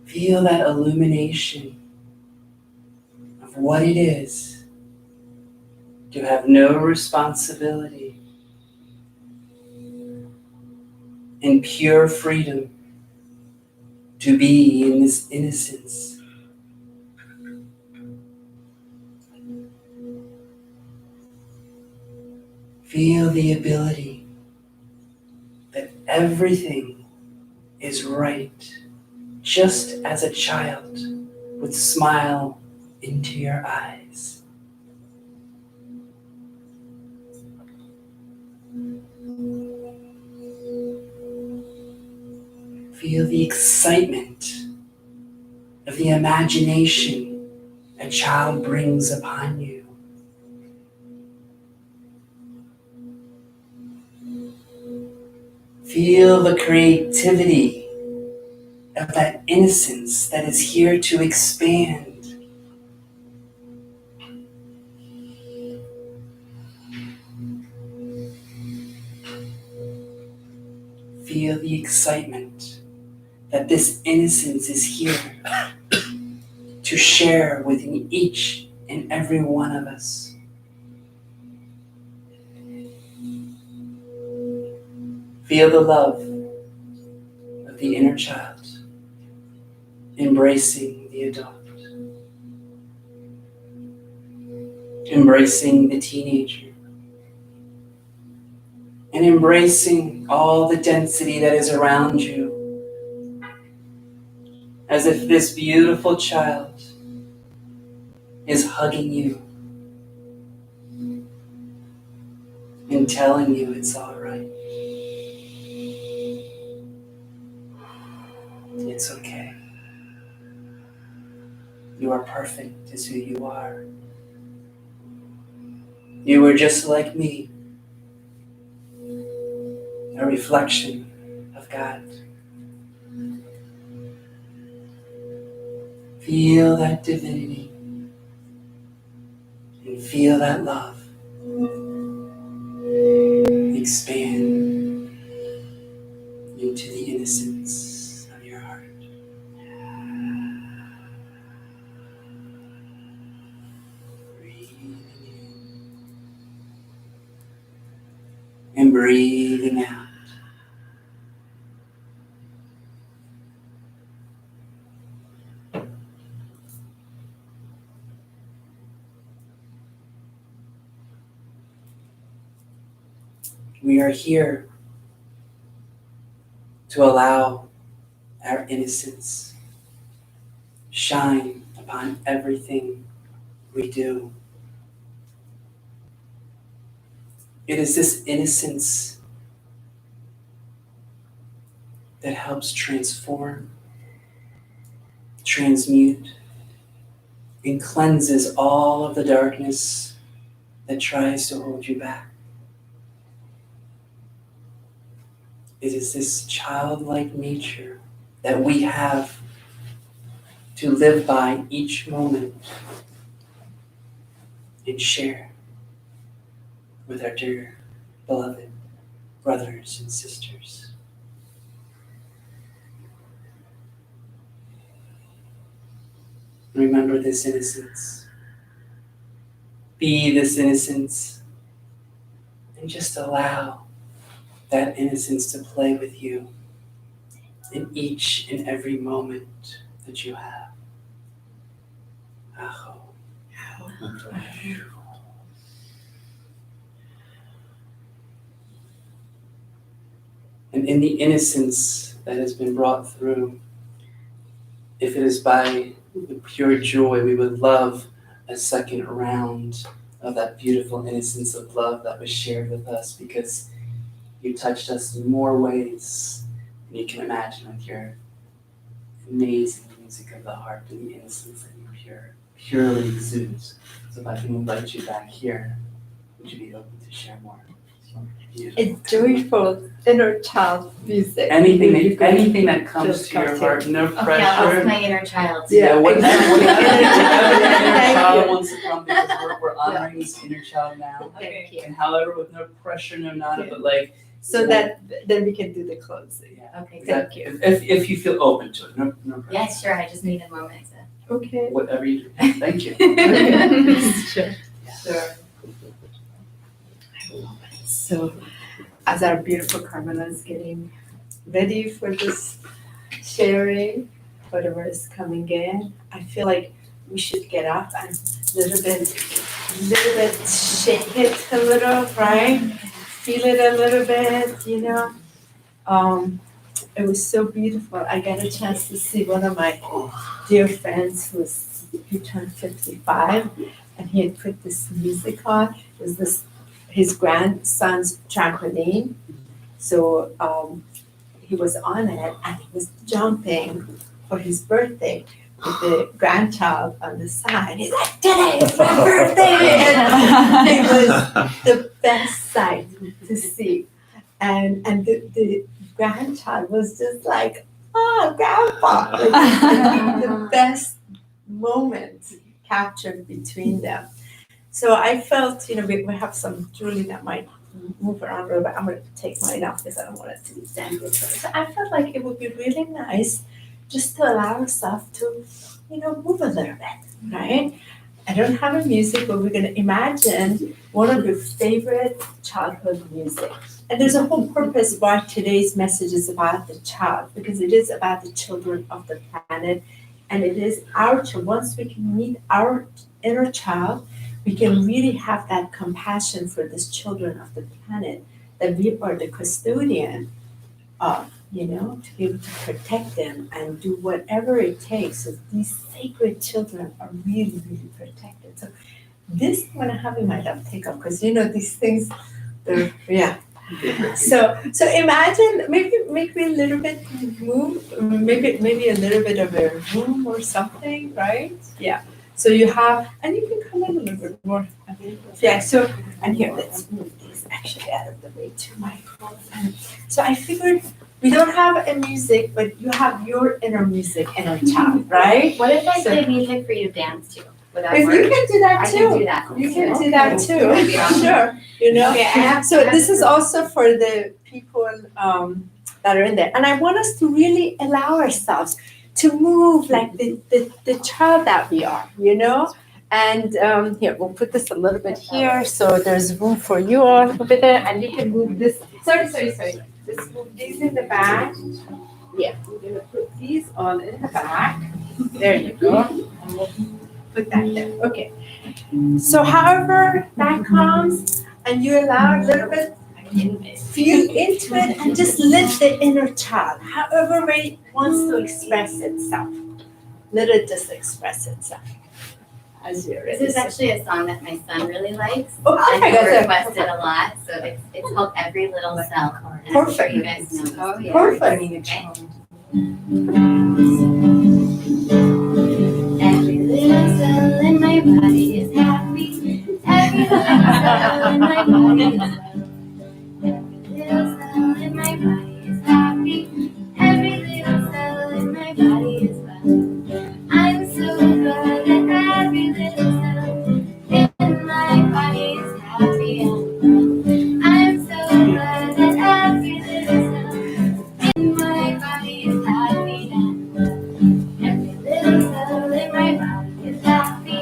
B: Feel that illumination of what it is to have no responsibility and pure freedom to be in this innocence. Feel the ability that everything is right, just as a child would smile into your eyes. Feel the excitement of the imagination a child brings upon you. Feel the creativity of that innocence that is here to expand. Feel the excitement that this innocence is here to share within each and every one of us. Feel the love of the inner child embracing the adult, embracing the teenager, and embracing all the density that is around you, as if this beautiful child is hugging you and telling you it's all right. It's okay. You are perfect as who you are. You are just like me, a reflection of God. Feel that divinity and feel that love expand into the innocence of your heart. Breathing in and breathing out. We are here to allow our innocence shine upon everything we do. It is this innocence that helps transform, transmute, and cleanses all of the darkness that tries to hold you back. It is this childlike nature that we have to live by each moment and share with our dear beloved brothers and sisters. Remember this innocence. Be this innocence, and just allow that innocence to play with you in each and every moment that you have. Aho. And in the innocence that has been brought through, if it is by the pure joy, we would love a second round of that beautiful innocence of love that was shared with us, because you touched us in more ways than you can imagine with your amazing music of the heart and the innocence that you purely exudes. So if I can invite you back here, would you be open to share more?
A: It's joyful inner child music.
B: Anything that comes to your heart, no
D: Okay, I'll
B: pressure.
D: ask my inner child.
A: Yeah,
B: Whatever the inner
A: Thank
B: child
A: you.
B: wants to come, because we're honoring this inner child now.
A: Thank you.
B: And however, with no pressure, no nada, but like,
A: So that then we can do the closing.
B: yeah.
D: Okay, good.
A: Thank you.
B: If you feel open to it, no pressure.
D: Yeah, sure. I just need a moment to.
A: Okay.
B: Whatever you do. Thank you.
A: Sure. Sure. So, as our beautiful Carmella is getting ready for this sharing, whatever is coming in, I feel like we should get up and little bit shake it a little, right? Feel it a little bit, you know. It was so beautiful. I got a chance to see one of my dear friends who turned 55, and he had put this music on. It was his grandson's trampoline. So he was on it and he was jumping for his birthday with the grandchild on the side. He's like, today is my birthday! And it was the best sight to see. And the grandchild was just like, oh, grandpa. Like, the best moment captured between them. So I felt, we have some Julie that might move around a little bit. I'm going to take mine off because I don't want it to be dangled. So I felt like it would be really nice just to allow ourselves to, move a little bit, right? I don't have a music, but we're going to imagine one of your favorite childhood music. And there's a whole purpose why today's message is about the child, because it is about the children of the planet. And it is our child. Once we can meet our inner child, we can really have that compassion for these children of the planet, that we are the custodian of, to be able to protect them and do whatever it takes so these sacred children are really, really protected. So this I'm gonna have in my lap take off because these things, they're, yeah. So imagine maybe a little bit move, maybe a little bit of a room or something, right? Yeah. So you have, and you can come in a little bit more. Yeah. So and here, let's move these actually out of the way to my microphone. So I figured we don't have a music, but you have your inner music, inner child, right?
D: What if I play music for you to dance to? Would that
A: If
D: work?
A: you can do that
D: I
A: too.
D: can do that.
A: You can do that too.
D: That'd be awesome.
A: Sure.
D: Okay,
A: So this is also for the people that are in there. And I want us to really allow ourselves to move like the child that we are, And here, we'll put this a little bit here so there's room for you all over there. And you can move this. Sorry. Let's move these in the back. Yeah, we're going to put these all in the back. There you go. And we'll put that there. Okay. So however that comes and you allow a little bit, feel into it and just let the inner child, however it wants to express itself, let it just express itself as you're ready.
D: This is actually a song that my son really likes.
A: Oh,
D: And
A: perfect.
D: he requested a lot, so it's called Every Little Cell. And I'm sure
A: Perfect.
D: you guys know this.
C: Oh, yeah.
A: Perfect.
D: Okay. Every little cell in my body is happy. Every little cell in my body is loved. Every little cell in my body is happy. Every little cell in my body is loved. I'm so glad that every little cell in my body is happy and loved. I'm so glad that every little cell in my body is happy and loved. Every little cell in my body is happy.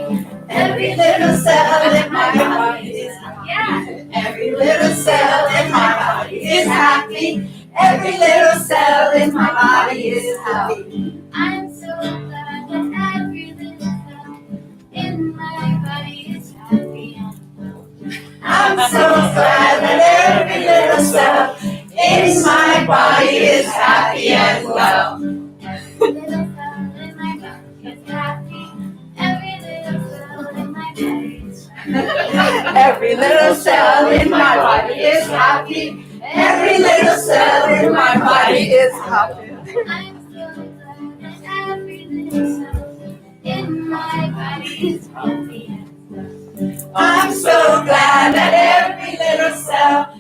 A: Every little cell in my body is happy.
D: Yeah.
A: Every little cell in my body is happy. Every little cell in my body is happy.
D: I'm so glad that every little cell in my body is happy and loved.
A: I'm so glad that every little cell in my body is happy and well.
D: Every little cell in my body is happy. Every little cell in my body is happy.
A: Every little cell in my body is happy. Every little cell in my body is happy.
D: I'm so glad that every little cell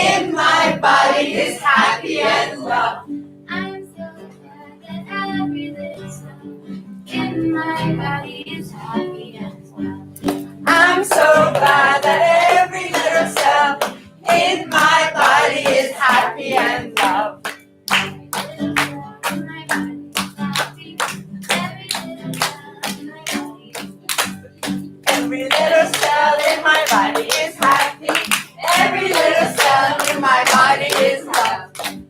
D: in my body is happy and loved.
A: I'm so glad that every little cell in my body is happy and well.
D: I'm so glad that every little cell in my body is happy and well.
A: I'm so glad that every little cell in my body is happy and well. Every little cell in my body is happy. Every little cell in my body is happy.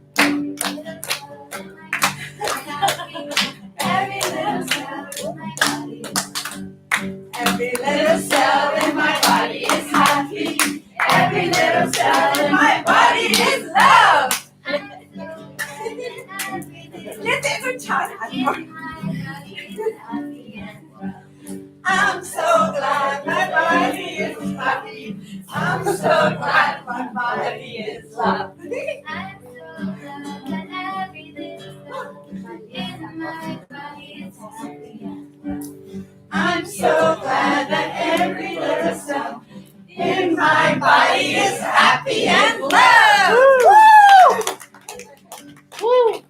A: Every little cell in my body is happy. Every little cell in my body is happy. Every little cell in my body is love. Let every child have more. I'm so glad my body is happy. I'm so glad my body is love.
D: I'm so glad that every little cell in my body is happy and well.
A: I'm so glad that every little cell in my body is happy and love. Woo! Woo!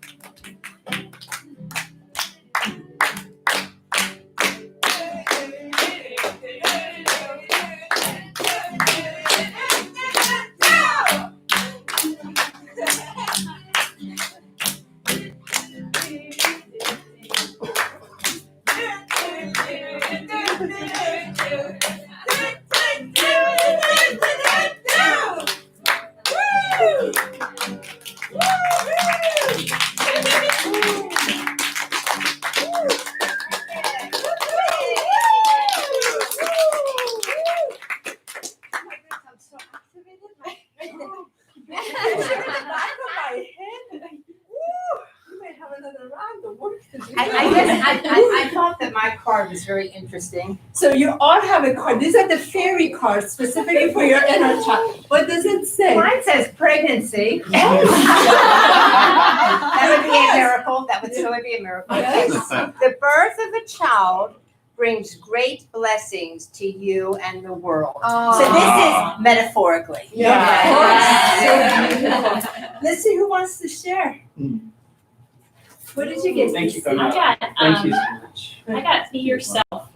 A: the back of my head. Woo! You may have another round of work to do.
E: I thought that my card was very interesting.
A: So you all have a card. These are the fairy cards specifically for your inner child. What does it say?
E: Mine says pregnancy. That would be a miracle. That would totally be a miracle.
A: Yes.
E: The birth of a child brings great blessings to you and the world. So this is metaphorically.
A: Yeah.
E: Yes.
A: Let's see who wants to share. What did you get?
B: Thank you,
F: I
B: Carmelle.
F: got,
B: Thank you so much.
F: I got be yourself.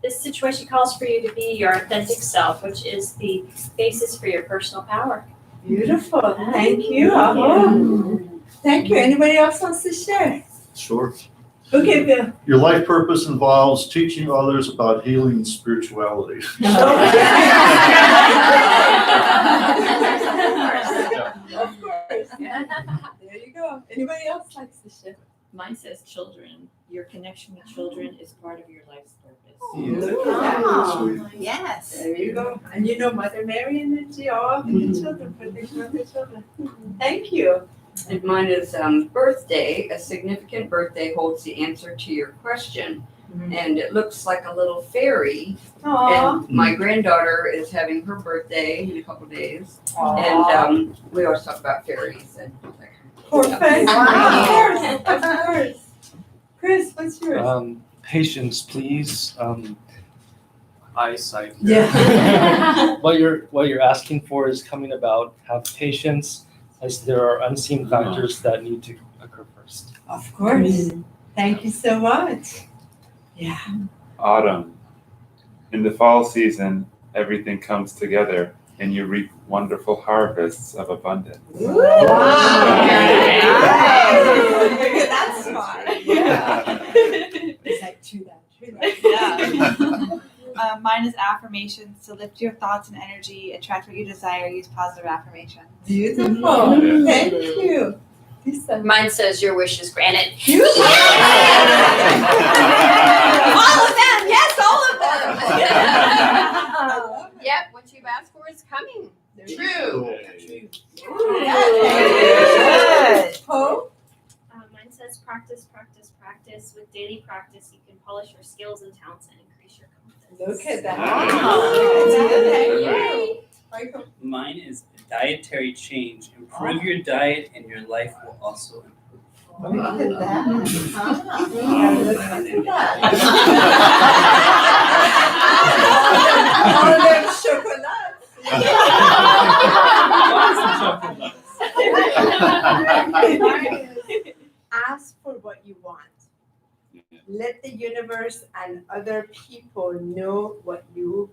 F: This situation calls for you to be your authentic self, which is the basis for your personal power.
A: Beautiful. Thank you. Thank you. Anybody else wants to share?
G: Sure.
A: Okay, Bill.
G: Your life purpose involves teaching others about healing and spirituality.
A: Of course. There you go. Anybody else likes to share?
C: Mine says children. Your connection with children is part of your life's purpose.
A: Look at that.
E: Oh, yes.
A: There you go. And you know Mother Mary energy, all for the children, protection of the children. Thank you.
H: And mine is birthday. A significant birthday holds the answer to your question. And it looks like a little fairy.
A: Aww.
H: And my granddaughter is having her birthday in a couple days. And we always talk about fairies. And
A: Perfect.
E: Wow.
A: Of course. Chris, what's yours?
I: Patience, please. Eyesight.
A: Yeah.
I: What you're asking for is coming about. Have patience, as there are unseen factors that need to occur first.
A: Of course. Thank you so much. Yeah.
J: Autumn. In the fall season, everything comes together and you reap wonderful harvests of abundance.
A: Wow.
E: Nice.
A: That's fun. Yeah. It's like true that.
K: Mine is affirmations. To lift your thoughts and energy, attract what you desire, use positive affirmations.
A: Beautiful. Thank you. Lisa.
L: Mine says your wish is granted.
A: You?
L: All of them, yes, all of them. Yep, what you've asked for is coming. True.
E: Good.
A: Poe?
F: Mine says practice, practice, practice. With daily practice, you can polish your skills and talents and increase your confidence.
A: Look at that.
B: Yay.
A: Michael?
B: Mine is dietary change. Improve your diet and your life will also improve.
A: Look at that. All them chocolates. Ask for what you want. Let the universe and other people know what you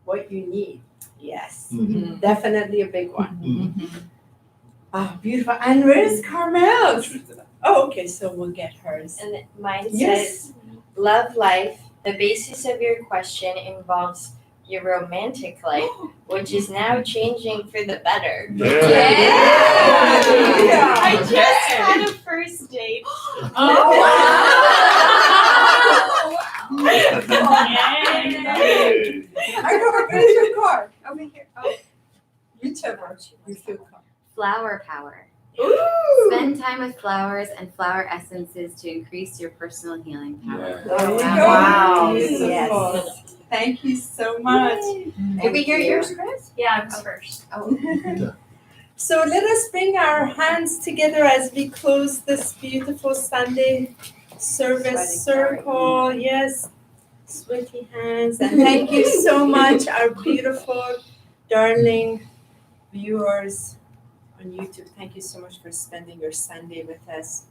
A: need. Yes, definitely a big one. Ah, beautiful. And where is Carmelle? Oh, okay, so we'll get hers.
M: And mine
A: Yes.
M: says, love life. The basis of your question involves your romantic life, which is now changing for the better. I just had a first date.
A: I know, where's your card?
M: Over here. Oh,
A: Whichever you feel comfortable.
D: Flower power.
A: Ooh.
D: Spend time with flowers and flower essences to increase your personal healing power.
A: There you go.
E: Wow.
A: Beautiful.
E: Yes.
A: Thank you so much.
M: Did we hear yours, Chris?
F: Yeah, I was first.
A: So let us bring our hands together as we close this beautiful Sunday service circle. Yes, sweaty hands. And thank you so much, our beautiful, darling viewers on YouTube. Thank you so much for spending your Sunday with us.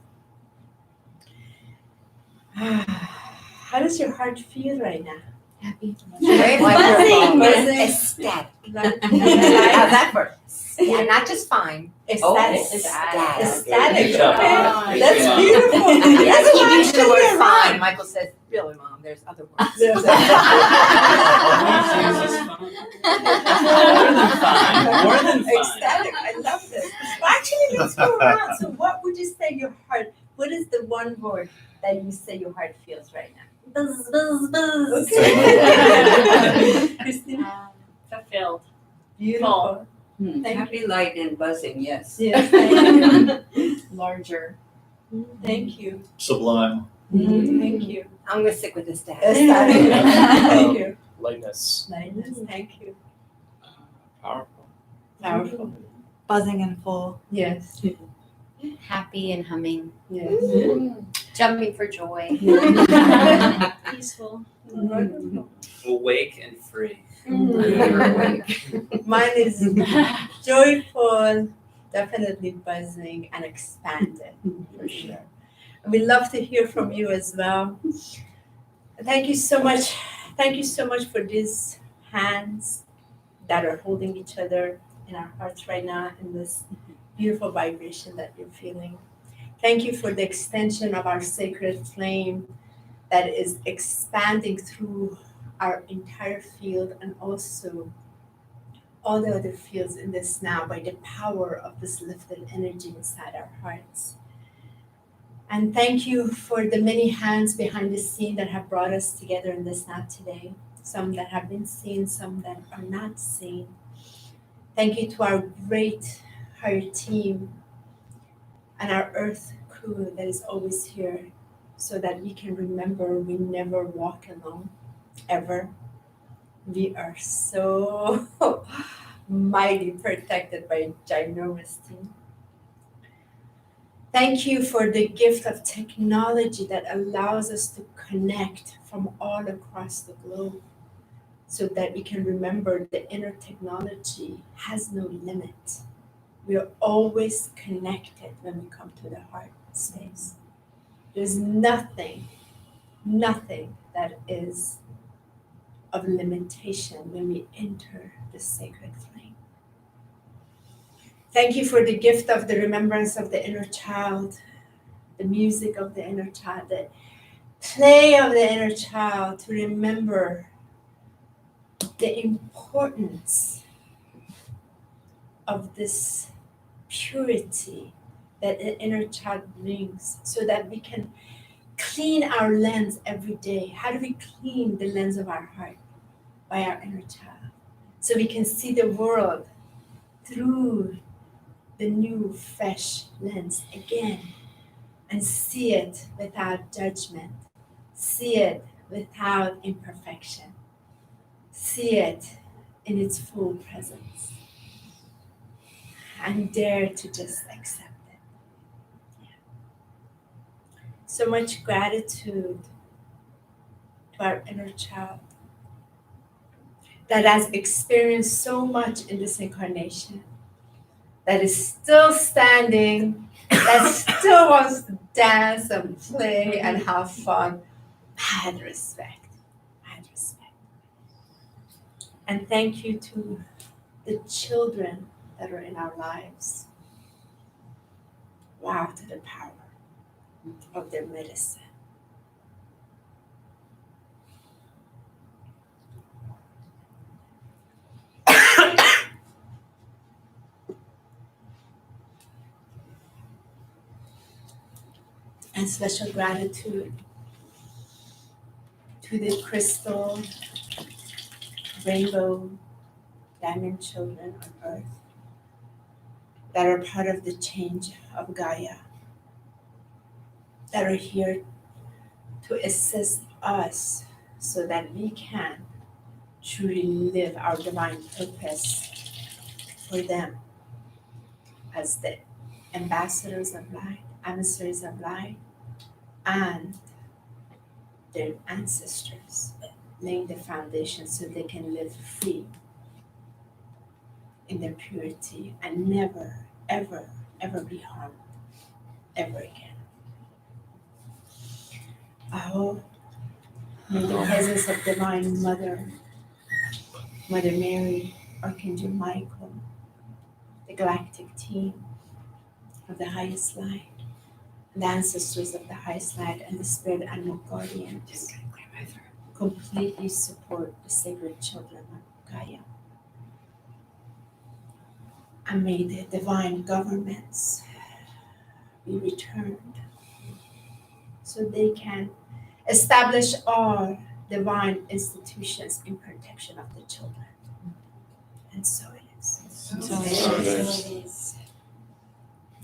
A: How does your heart feel right now?
D: Happy.
E: Very
A: Buzzing.
E: wonderful. Ecstatic. How's that for? Yeah, not just fine.
A: Ecstatic.
E: Ecstatic.
A: Ecstatic.
B: Good job.
A: Okay.
B: Great
A: That's
B: job.
A: beautiful.
E: Yes, keep using the word
A: Actually,
E: fine. Michael says, really, Mom, there's other words.
A: There's
B: More than fine.
A: Ecstatic. I love this. Well, actually, let's go around. So what would you say your heart, what is the one word that you say your heart feels right now?
M: Buzz, buzz, buzz.
A: Okay. Christina?
F: Fulfilled.
A: Beautiful. Thank
H: Happy light and buzzing, yes.
A: Yes, thank you.
C: Larger.
A: Thank you.
G: Sublime.
A: Thank you.
E: I'm gonna stick with this dad.
A: Thank you.
I: Lightness.
A: Lightness, thank you.
J: Powerful.
A: Powerful.
K: Buzzing and full.
A: Yes.
D: Happy and humming.
A: Yes.
M: Jumping for joy.
F: Peaceful.
A: Wonderful.
B: Awake and free.
A: Mine is joyful, definitely buzzing and expanded for sure. And we love to hear from you as well. Thank you so much. Thank you so much for these hands that are holding each other in our hearts right now in this beautiful vibration that you're feeling. Thank you for the extension of our sacred flame that is expanding through our entire field and also all the other fields in this now by the power of this lifted energy inside our hearts. And thank you for the many hands behind the scene that have brought us together in this now today. Some that have been seen, some that are not seen. Thank you to our great higher team and our earth crew that is always here so that we can remember we never walk alone, ever. We are so mighty protected by a ginormous team. Thank you for the gift of technology that allows us to connect from all across the globe so that we can remember the inner technology has no limit. We are always connected when we come to the heart space. There's nothing that is of limitation when we enter the sacred flame. Thank you for the gift of the remembrance of the inner child, the music of the inner child, the play of the inner child to remember the importance of this purity that the inner child brings so that we can clean our lens every day. How do we clean the lens of our heart? By our inner child. So we can see the world through the new fresh lens again and see it without judgment, see it without imperfection, see it in its full presence and dare to just accept it. Yeah. So much gratitude to our inner child that has experienced so much in this incarnation, that is still standing, that still wants to dance and play and have fun. Mad respect, mad respect. And thank you to the children that are in our lives. Wow, to the power of their medicine. And special gratitude to the crystal, rainbow, diamond children on earth that are part of the change of Gaia, that are here to assist us so that we can truly live our divine purpose for them as the ambassadors of light, emissaries of light, and their ancestors, laying the foundation so they can live free in their purity and never, ever, ever be harmed, ever again. Oh, may the presence of Divine Mother, Mother Mary, Archangel Michael, the galactic team of the highest light, the ancestors of the highest light, and the spirit animal guardians completely support the sacred children of Gaia. And may the divine governments be returned so they can establish all divine institutions in protection of the children. And so it is.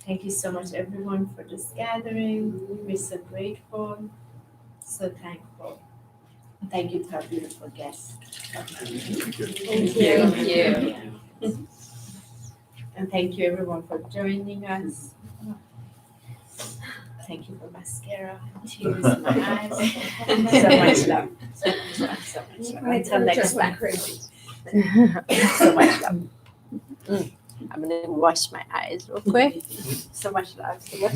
A: Thank you so much, everyone, for this gathering. We're so grateful, so thankful. And thank you to our beautiful guests.
M: Thank you.
A: And thank you, everyone, for joining us. Thank you for mascara, tears in my eyes. So much love. So much love. So much love. Until next time. So much love. I'm gonna wash my eyes real quick. So much love. So much